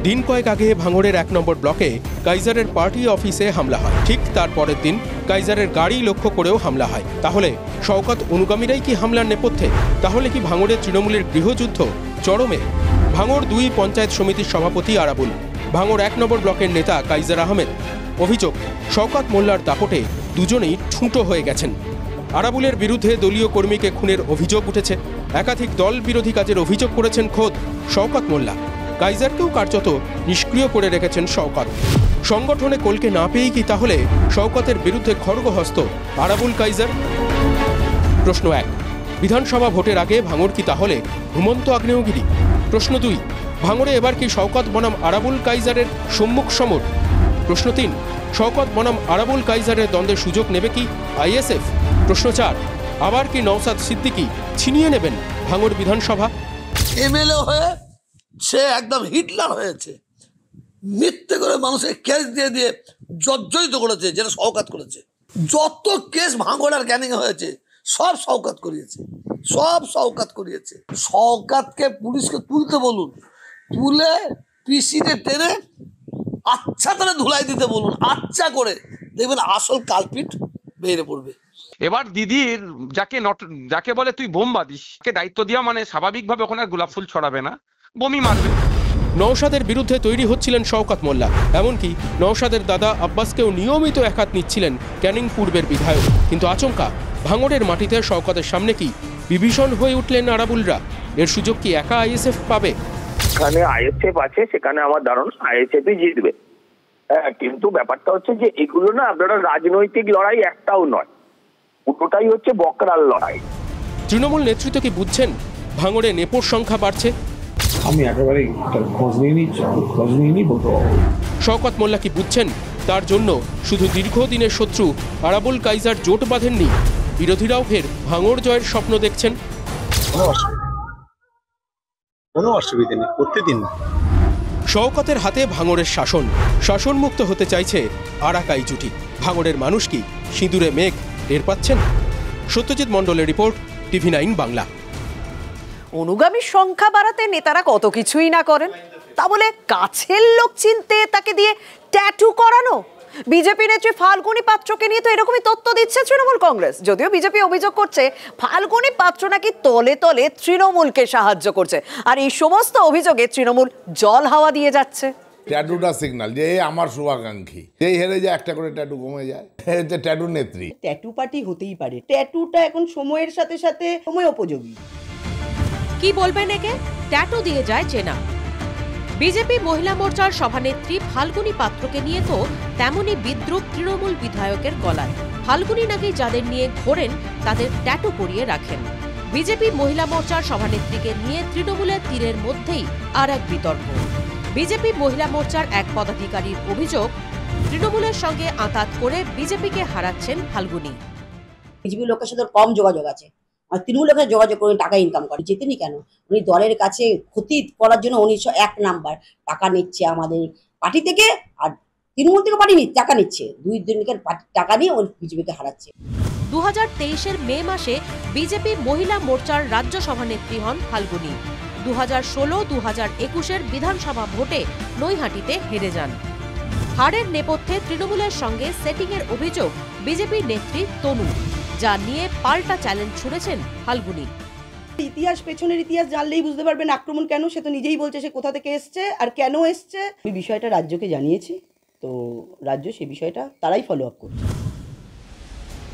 দিন কয়েক আগে ভাঙড়ের ১ নম্বর ব্লকে কাইজারের পার্টি অফিসে হামলা হয়। ঠিক তার পরের দিন কাইজারের গাড়ি লক্ষ্য করেও হামলা হয়। তাহলে শওকত অনুগামীরাই কি হামলার নেপথ্যে? তাহলে কি ভাঙড়ে তৃণমূলের গৃহযুদ্ধ চরমে? ভাঙড় ২ পঞ্চায়েত সমিতির সভাপতি আরাবুল, ভাঙড় ১ নম্বর ব্লকের নেতা কাইজার আহমেদ। অভিযোগ, শওকত মোল্লার দাপটে দুজনেই ঠুঁটো হয়ে গেছেন। আরাবুলের বিরুদ্ধে দলীয় কর্মীকে খুনের অভিযোগ উঠেছে। একাধিক দল বিরোধী কাজের অভিযোগ করেছেন খোদ শওকত মোল্লা। কাইজারকেও কার্যত নিষ্ক্রিয় করে রেখেছেন শওকত। সংগঠনে কলকে না পেয়েই কি তাহলে শওকতের বিরুদ্ধে খড়গহস্ত আরাবুল কাইজার? প্রশ্ন ১, বিধানসভা ভোটের আগে ভাঙড় কি তাহলে ঘুমন্ত আগ্নেয়গিরি? প্রশ্ন ২, ভাঙড়ে এবার কি শওকত বনাম আরাবুল কাইজারের সম্মুখ সমর? প্রশ্ন ৩, শওকত বনাম আরাবুল কাইজারের দ্বন্দ্বের সুযোগ নেবে কি আইএসএফ? প্রশ্ন ৪, আবার কি নওশাদ সিদ্দিকী ছিনিয়ে নেবেন ভাঙড় বিধানসভা? এমএলএ হয়ে সে একদম হিটলার হয়েছে, মিথ্যে করে মানুষের কেস দিয়ে দিয়ে জর্জরিত করেছে, যেটা শওকত করেছে। যত কেস ভাঙড় আর ক্যানিং হয়েছে সব শওকত করিয়েছে, সব শওকত করিয়েছে। শওকতকে পুলিশকে তুলতে বলুন, তুলে পিসিতে টেনে আচ্ছা করে ধুলাই দিতে বলুন, আচ্ছা করে, দেখবেন আসল কালপিট বেরিয়ে পড়বে। এবার দিদির যাকে বলে তুই বোম বাঁধিস, দায়িত্ব দেওয়া মানে স্বাভাবিকভাবে ওখানে গোলাপ ফুল ছড়াবে না, বমি মারবে। নওশাদের বিরুদ্ধে তৈরি হচ্ছিলেন শওকত মোল্লা। এমনকি নওশাদের দাদা আব্বাসকেও নিয়মিত একাত নিচ্ছিলেন ক্যানিং পূর্বের বিধায়ক। কিন্তু আচমকা ভাঙড়ের মাটিতে শওকতের সামনে কি বিভীষণ হয়ে উঠলেন আরাবুলরা? এর সুযোগ কি একা আইএসএফ পাবে? এখানে আইএসএফ আছে, সেখানে আমার ধারণা আইএসএফই জিতবে। হ্যাঁ, কিন্তু ব্যাপারটা হচ্ছে যে এগুলো না আপনারা রাজনৈতিক লড়াই একটাও নয়, পুরোটাই হচ্ছে বকরার লড়াই। তৃণমূল নেতৃত্ব কি বুঝছেন ভাঙড়ে নেপোর সংখ্যা বাড়ছে? আমি একেবারে খোঁজ নিয়ে বলতে পারবো। শওকত মোল্লা কি বুঝছেন তার জন্য শুধু দীর্ঘদিনের শত্রু আরাবুল কাইজার জোট বাঁধেননি, বিরোধীরাও ফের ভাঙড় জয়ের স্বপ্ন দেখছেন? কোনো অসুবিধা নেই, প্রতিদিন না। শওকতের হাতে ভাঙড়ের শাসনমুক্ত হতে চাইছে আরাকাই জুটি। ভাঙড়ের মানুষ কি সিঁদুরে মেঘ টের পাচ্ছেন? সত্যজিৎ মণ্ডলের রিপোর্ট, TV9 বাংলা। অনুগামীর সংখ্যা বাড়াতে নেতারা কত কিছুই না করেন, তা বলে কাছের লোক চিনতে তাকে দিয়ে ট্যাটু করানো, বিজেপি নেত্রী ফাল্গুনী পাত্রকে নিয়ে তো এরকমই তথ্য দিচ্ছে তৃণমূল কংগ্রেস। যদিও বিজেপি অভিযোগ করছে ফাল্গুনী পাত্র নাকি তলে তলে তৃণমূলকে সাহায্য করছে, আর এই সমস্ত অভিযোগে তৃণমূল জল হাওয়া দিয়ে যাচ্ছে। ট্যাটুটা সিগন্যাল যে আমার শুভাকাঙ্ক্ষী, যেই হেরে যায় একটা করে ট্যাটু কমে যায়, হচ্ছে ট্যাটু নেত্রী। ট্যাটু পার্টি হতেই পারে, ট্যাটুটা এখন সময়ের সাথে সাথে সময় উপযোগী। কি বলবেন একে? ট্যাটু দিয়ে যায় চেনা। বিজেপি মহিলা মোর্চার সভানেত্রী ফাল্গুনী পাত্রকে নিয়ে তো তেমনই বিদ্রুপ তৃণমূল বিধায়কের গলায়। ফাল্গুনী নাকি যাদের নিয়ে ঘোরেন তাদের ট্যাটু করিয়ে রাখেন। বিজেপি মহিলা মোর্চার সভানেত্রীকে নিয়ে তৃণমূলের তীরের মধ্যেই আর এক বিতর্ক। বিজেপি মহিলা মোর্চার এক পদাধিকারীর অভিযোগ, তৃণমূলের সঙ্গে আঁতাত করে বিজেপিকে হারাচ্ছেন ফাল্গুনী। বিজেপি লোকের সাথে কম যোগাযোগ আছে, আর তৃণমূল লোকের যোগাযোগ করে টাকা ইনকাম করে। জেতেনি কেন? উনি দলের কাছে ক্ষতি করার জন্য উনি 1 নাম্বার টাকা নিচ্ছে আমাদের পার্টি থেকে, আর তৃণমূল থেকে পার্টি টাকা নিচ্ছে, দুই দিনকার টাকা নিয়ে বিজেপিকে হারাচ্ছে। 2023-এর মে মাসে বিজেপি মহিলা মোর্চার রাজ্য সভানেত্রী হন ফাল্গুনী। 2016-2021-এর বিধানসভা ভোটে নৈহাটিতে হেরে যান। হারের নেপথ্যে তৃণমূলের সঙ্গে সেটিংয়ের অভিযোগ বিজেপির নেত্রী তনু, যা নিয়ে পাল্টা চ্যালেঞ্জ ছুড়েছেন ফাল্গুনী। ইতিহাস, পেছনের ইতিহাস জানলেই বুঝতে পারবেন আক্রমণ কেন। সে তো নিজেই বলছে সে কোথা থেকে এসছে আর কেন এসছে। আমি বিষয়টা রাজ্যকে জানিয়েছি, তো রাজ্য সে বিষয়টা তারাই ফলো আপ করছে।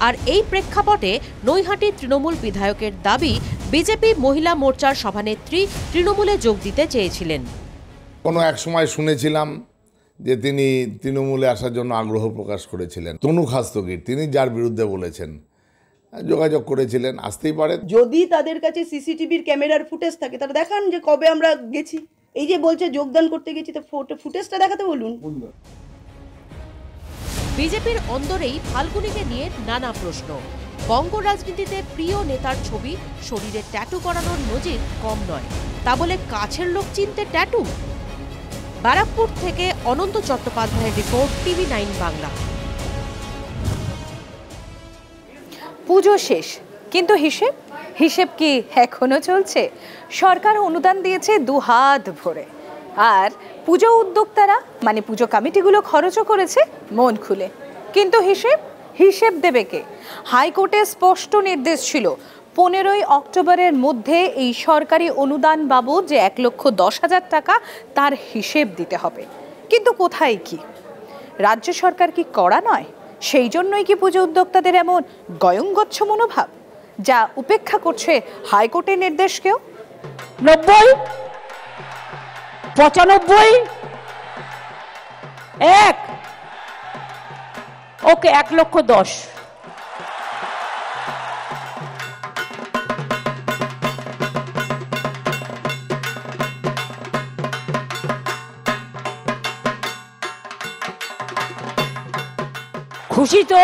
আর এই প্রেক্ষাপটে নৈহাটি তৃণমূল বিধায়কের দাবি, বিজেপি মহিলা মোর্চার সভানেত্রী তৃণমূলে যোগ দিতে চেয়েছিলেন। কোনো এক সময় শুনেছিলাম যে তিনি তৃণমূলে আসার জন্য আগ্রহ প্রকাশ করেছিলেন। তনু খাস্তগির, তিনি যার বিরুদ্ধে বলেছেন, যোগাযোগ করেছিলেন, আসতেই পারে। যদি তাদের কাছে সিসিটিভির ক্যামেরার ফুটেজ থাকে তারা দেখান যে কবে আমরা গেছি। এই যে বলছে যোগদান করতে গেছি, তো ফুটেজটা দেখাতে বলুন। বিজেপির অন্দরেই ফাল্গুনীকে নিয়ে নানা প্রশ্ন। বঙ্গ রাজনীতিতে প্রিয় নেতার ছবি শরীরে ট্যাটু করানোর নজির কম নয়, তা বলে কাছের লোক চিনতে ট্যাটু? ব্যারাকপুর থেকে অনন্ত চট্টোপাধ্যায়ের রিপোর্ট, TV9 বাংলা। পুজো শেষ, কিন্তু হিসেব কি এখনো চলছে? সরকার অনুদান দিয়েছে 2 হাত ভরে, আর পুজো উদ্যোক্তারা মানে পুজো কমিটিগুলো খরচও করেছে মন খুলে। কিন্তু হিসেব দেবে কে? হাইকোর্টে স্পষ্ট নির্দেশ ছিল 15ই অক্টোবরের মধ্যে এই সরকারি অনুদান বাবদ যে 1,10,000 টাকা, তার হিসেব দিতে হবে। কিন্তু কোথায় কি? রাজ্য সরকার কি কড়া নয়? সেই জন্যই কি পুজো উদ্যোক্তাদের এমন গয়ঙ্গচ্ছ মনোভাব, যা উপেক্ষা করছে হাইকোর্টের নির্দেশকেও? 90, 95, 1, ওকে 1,10,000। খুশি তো?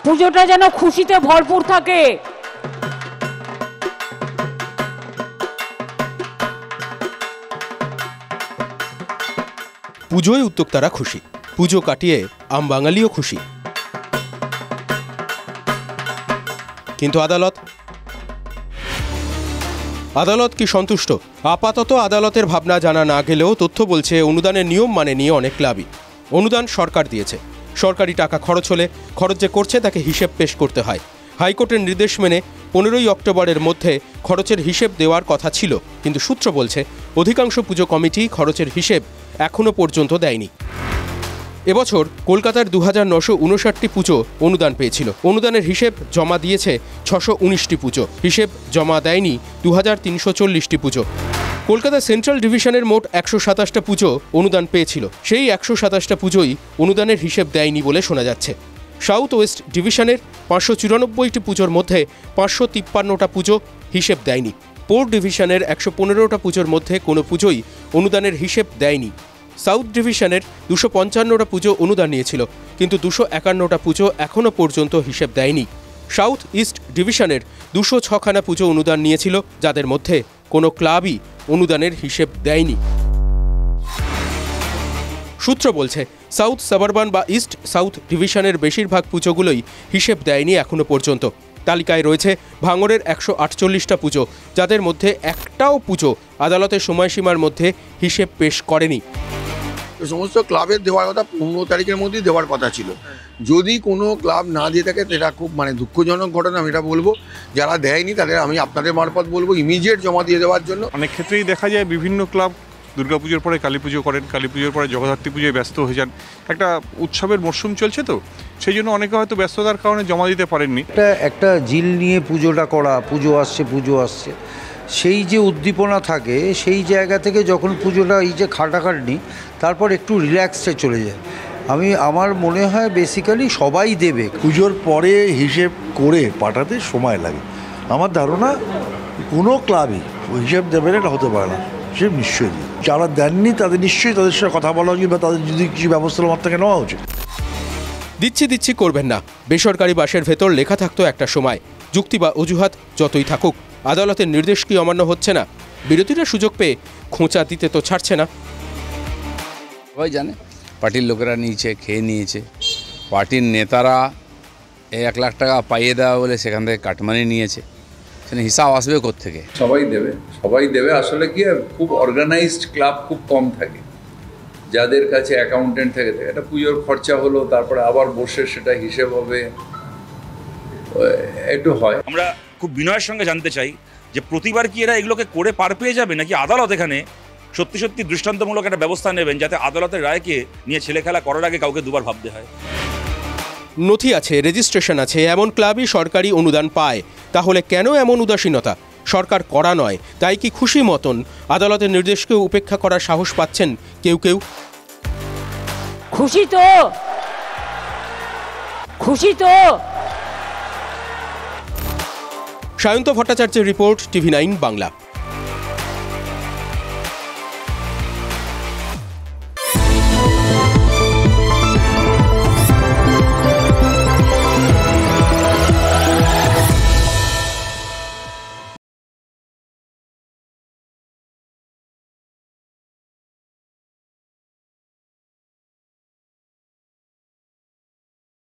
পুজোটা যেন খুশিতে ভরপুর থাকে। পুজোয় উদ্যোক্তারা খুশি, পুজো কাটিয়ে আম বাঙালিও খুশি। কিন্তু আদালত কি সন্তুষ্ট? আপাতত আদালতের ভাবনা জানা না গেলেও তথ্য বলছে অনুদানের নিয়ম মানেনি অনেক ক্লাবই। অনুদান সরকার দিয়েছে, সরকারি টাকা খরচ হলে খরচ যে করছে তাকে হিসেব পেশ করতে হয়। হাইকোর্টের নির্দেশ মেনে 15ই অক্টোবরের মধ্যে খরচের হিসেব দেওয়ার কথা ছিল, কিন্তু সূত্র বলছে অধিকাংশ পুজো কমিটি খরচের হিসেব এখনও পর্যন্ত দেয়নি। এবছর কলকাতার 2,959টি পুজো অনুদান পেয়েছিল। অনুদানের হিসেব জমা দিয়েছে 619টি পুজো, হিসেব জমা দেয়নি 2,340টি পুজো। কলকাতা সেন্ট্রাল ডিভিশনের মোট 127টা পুজো অনুদান পেয়েছিল, সেই 127টা পুজোই অনুদানের হিসেব দেয়নি বলে শোনা যাচ্ছে। সাউথ ওয়েস্ট ডিভিশনের 594টি পুজোর মধ্যে 553টা পুজো হিসেব দেয়নি। পোর্ট ডিভিশনের 115টা পুজোর মধ্যে কোনো পুজোই অনুদানের হিসেব দেয়নি। সাউথ ডিভিশনের 255টা পুজো অনুদান নিয়েছিল, কিন্তু 251টা পুজো এখনও পর্যন্ত হিসেব দেয়নি। সাউথ ইস্ট ডিভিশনের 206খানা পুজো অনুদান নিয়েছিল, যাদের মধ্যে কোনো ক্লাবই অনুদানের হিসেব দেয়নি। সূত্র বলছে সাউথ সাবারবান বা ইস্ট সাউথ ডিভিশনের বেশিরভাগ পুজোগুলোই হিসেব দেয়নি এখনও পর্যন্ত। তালিকায় রয়েছে ভাঙড়ের 148টা পুজো, যাদের মধ্যে একটাও পুজো আদালতের সময়সীমার মধ্যে হিসেব পেশ করেনি। সমস্ত ক্লাবের দেওয়ার কথা 15 তারিখের মধ্যেই দেওয়ার কথা ছিল। যদি কোনো ক্লাব না দিয়ে থাকে সেটা খুব দুঃখজনক ঘটনা। আমি এটা বলবো, যারা দেয়নি তাদের আমি আপনাদের মারফত বলবো ইমিডিয়েট জমা দিয়ে দেওয়ার জন্য। অনেক ক্ষেত্রেই দেখা যায় বিভিন্ন ক্লাব দুর্গাপুজোর পরে কালী পুজো করেন, কালী পুজোর পরে জগদ্ধাত্রী পুজোয় ব্যস্ত হয়ে যান। একটা উৎসবের মরশুম চলছে, তো সেই জন্য অনেকে হয়তো ব্যস্ততার কারণে জমা দিতে পারেননি। একটা জিল নিয়ে পুজোটা করা, পুজো আসছে সেই যে উদ্দীপনা থাকে, সেই জায়গা থেকে যখন পুজোটা এই যে খাটাখাটনি, তারপর একটু রিল্যাক্সে চলে যায়। আমার মনে হয় বেসিক্যালি সবাই দেবে। পুজোর পরে হিসেব করে পাঠাতে সময় লাগে। আমার ধারণা কোনো ক্লাবই হিসেব দেবে না, হতে পারে না, সে নিশ্চয়ই দিই। যারা দেননি তাদের নিশ্চয়ই তাদের সাথে কথা বলা উচিত, বা তাদের যদি কিছু ব্যবস্থা আমার থেকে নেওয়া উচিত। দিচ্ছি করবেন না, বেসরকারি বাসের ভেতর লেখা থাকতো একটা সময়। যুক্তি বা অজুহাত যতই থাকুক, আদালতের নির্দেশ কি অমান্য হচ্ছে না? বিরোধীরা সুযোগ পেয়ে খোঁচা দিতে তো ছাড়ছে না। সবাই জানে পার্টির লোকেরা নিয়েছে, খেয়ে নিয়েছে। পার্টির নেতারা 1 লাখ টাকা পাইয়ে দেওয়া বলে সেখান থেকে কাটমানি নিয়েছে, সেখানে হিসাব আসবে কোত্থেকে? সবাই দেবে। আসলে কি খুব অর্গানাইজড ক্লাব খুব কম থাকে, যাদের কাছে অ্যাকাউন্টেন্ট থাকে। এটা পুজোর খরচা হলো, তারপরে আবার বসে সেটা হিসেব হবে, একটু হয়। আমরা খুব বিনয়ের সঙ্গে জানতে চাই যে প্রতিবার কি এরা এগুলোকে করে পার পেয়ে যাবে, নাকি আদালত এখানে সত্যি দৃষ্টান্তমূলক একটা ব্যবস্থা নেবেন, যাতে আদালতের রায়কে নিয়ে ছেলে খেলা করার আগে কাউকে দুবার ভাবতে হয়। নথি আছে, রেজিস্ট্রেশন আছে, এমন ক্লাবই সরকারি অনুদান পায়। তাহলে কেন এমন উদাসীনতা? সরকার করা নয়, তাই কি খুশি মতন আদালতের নির্দেশকেও উপেক্ষা করার সাহস পাচ্ছেন কেউ? খুশি তো সায়ন্ত ভট্টাচার্যের রিপোর্ট, TV9 বাংলা।